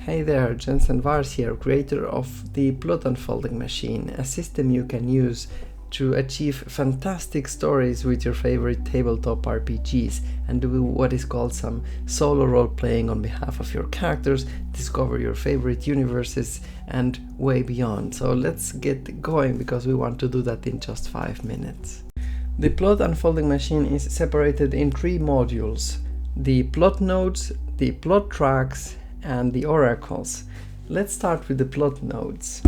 Hey there, Jensen Vars here, creator of the Plot Unfolding Machine, a system you can use to achieve fantastic stories with your favorite tabletop RPGs and do what is called some solo role-playing on behalf of your characters, discover your favorite universes and way beyond. So let's get going because we want to do that in just 5 minutes. The Plot Unfolding Machine is separated in 3 modules: the plot nodes, the plot tracks, and the oracles. Let's start with the plot nodes.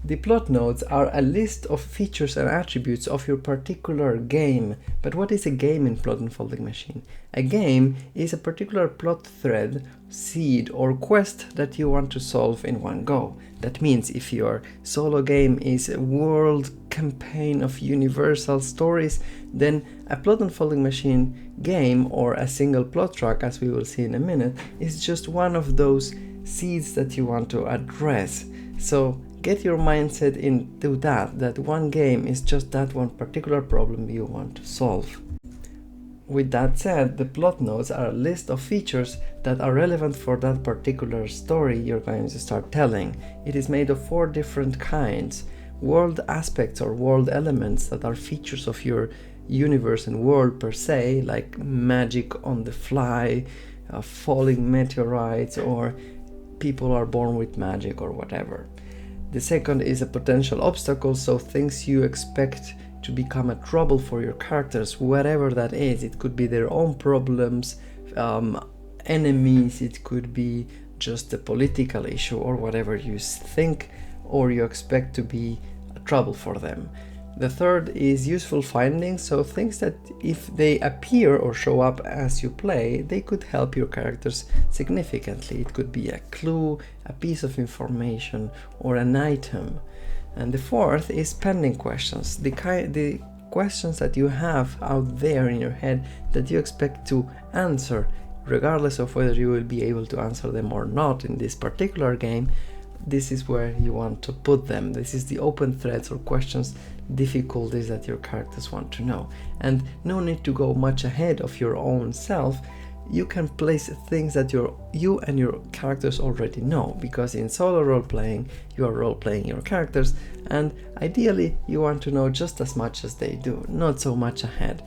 The plot nodes are a list of features and attributes of your particular game. But what is a game in Plot Unfolding Machine? A game is a particular plot thread, seed, or quest that you want to solve in one go. That means if your solo game is a world campaign of universal stories, then a Plot Unfolding Machine game, or a single plot track, as we will see in a minute, is just one of those seeds that you want to address. So get your mindset into that one game is just that one particular problem you want to solve. With that said, the plot nodes are a list of features that are relevant for that particular story you're going to start telling. It is made of 4 different kinds: world aspects or world elements that are features of your universe and world per se, like magic on the fly, falling meteorites, or people are born with magic or whatever. The second is a potential obstacle, so things you expect to become a trouble for your characters, whatever that is. It could be their own problems, enemies, it could be just a political issue or whatever you think or you expect to be a trouble for them. The third is useful findings, so things that if they appear or show up as you play, they could help your characters significantly. It could be a clue, a piece of information, or an item. And the fourth is pending questions, the questions that you have out there in your head that you expect to answer, regardless of whether you will be able to answer them or not in this particular game. This is where you want to put them. This is the open threads or questions, difficulties that your characters want to know. And no need to go much ahead of your own self. You can place things that you and your characters already know, because in solo role-playing, you are role-playing your characters, and ideally you want to know just as much as they do, not so much ahead.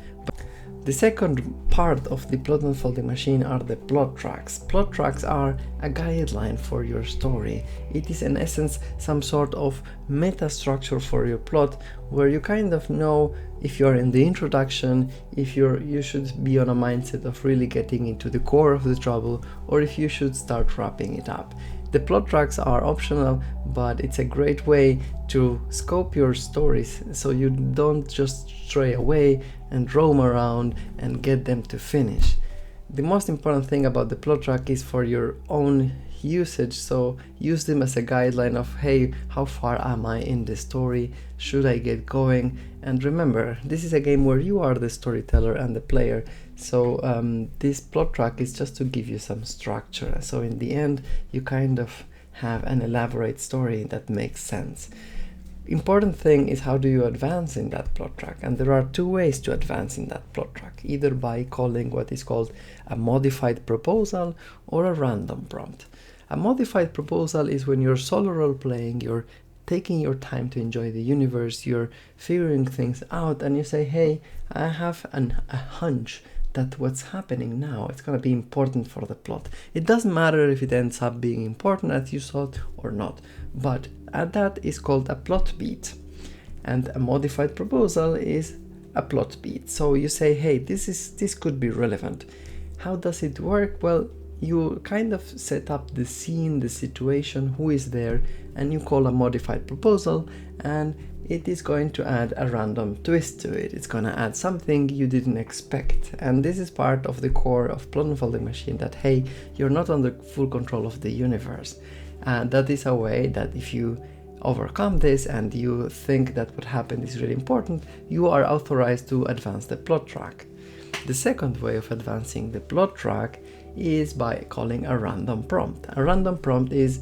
The second part of the Plot Unfolding Machine are the plot tracks. Plot tracks are a guideline for your story. It is in essence some sort of meta structure for your plot, where you kind of know if you're in the introduction, if you should be on a mindset of really getting into the core of the trouble, or if you should start wrapping it up. The plot tracks are optional, but it's a great way to scope your stories so you don't just stray away and roam around and get them to finish. The most important thing about the plot track is for your own usage, so use them as a guideline of, hey, how far am I in the story? Should I get going? And remember, this is a game where you are the storyteller and the player, so this plot track is just to give you some structure, so in the end you kind of have an elaborate story that makes sense. Important thing is, how do you advance in that plot track? And there are 2 ways to advance in that plot track, either by calling what is called a modified proposal or a random prompt. A modified proposal is when you're solo role playing, you're taking your time to enjoy the universe, you're figuring things out, and you say, hey, I have a hunch that what's happening now, it's going to be important for the plot. It doesn't matter if it ends up being important as you thought or not, but that is called a plot beat. And a modified proposal is a plot beat. So you say, hey, this could be relevant. How does it work? Well, you kind of set up the scene, the situation, who is there, and you call a modified proposal, and it is going to add a random twist to it. It's going to add something you didn't expect. And this is part of the core of Plot Unfolding Machine, that, hey, you're not under full control of the universe. And that is a way that if you overcome this and you think that what happened is really important, you are authorized to advance the plot track. The second way of advancing the plot track is by calling a random prompt. A random prompt is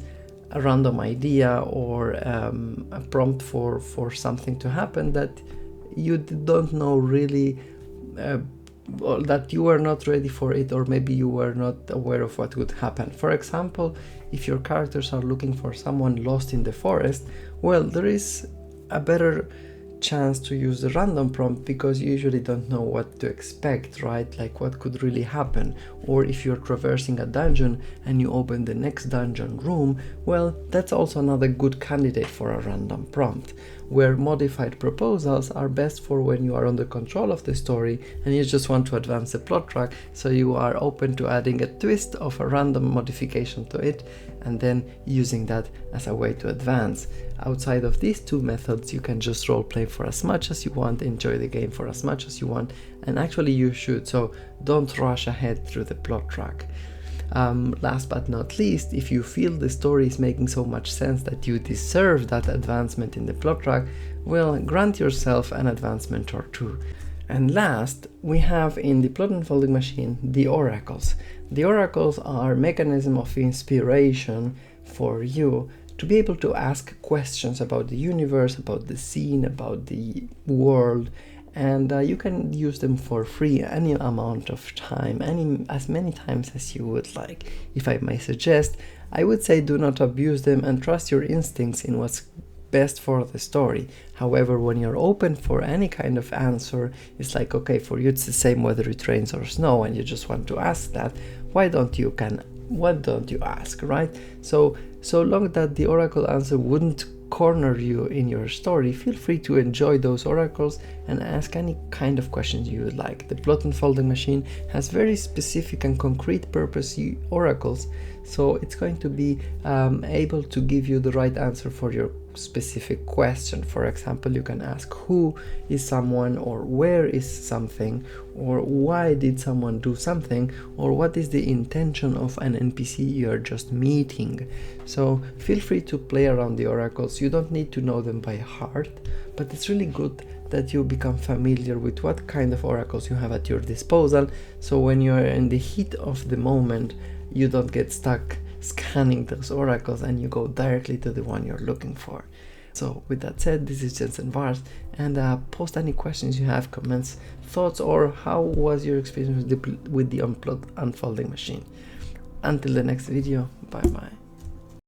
a random idea or a prompt for something to happen that you don't know really that you were not ready for it, or maybe you were not aware of what would happen. For example, if your characters are looking for someone lost in the forest, well, there is a better chance to use the random prompt because you usually don't know what to expect, right? Like what could really happen. Or if you're traversing a dungeon and you open the next dungeon room, well, that's also another good candidate for a random prompt, where modified proposals are best for when you are under control of the story and you just want to advance the plot track, so you are open to adding a twist of a random modification to it and then using that as a way to advance. Outside of these two methods, you can just roleplay for as much as you want, enjoy the game for as much as you want, and actually you should, so don't rush ahead through the plot track. Last but not least, if you feel the story is making so much sense that you deserve that advancement in the plot track, well, grant yourself an advancement or two. And last, we have in the plot unfolding machine the oracles. The oracles are a mechanism of inspiration for you to be able to ask questions about the universe, about the scene, about the world, and you can use them for free any amount of time, as many times as you would like. If I may suggest, I would say do not abuse them and trust your instincts in what's best for the story. However, when you're open for any kind of answer, it's like, okay, for you it's the same whether it rains or snow and you just want to ask that, why don't you ask, right? So long that the oracle answer wouldn't corner you in your story, feel free to enjoy those oracles and ask any kind of questions you would like. The plot unfolding machine has very specific and concrete purpose oracles, so it's going to be able to give you the right answer for your specific question. For example, you can ask who is someone, or where is something, or why did someone do something, or what is the intention of an NPC you're just meeting. So feel free to play around the oracles. You don't need to know them by heart, but it's really good that you become familiar with what kind of oracles you have at your disposal, so when you're in the heat of the moment, you don't get stuck scanning those oracles and you go directly to the one you're looking for. So with that said, this is Jensen Vars, and post any questions you have, comments, thoughts, or how was your experience with the unfolding machine. Until the next video, bye bye.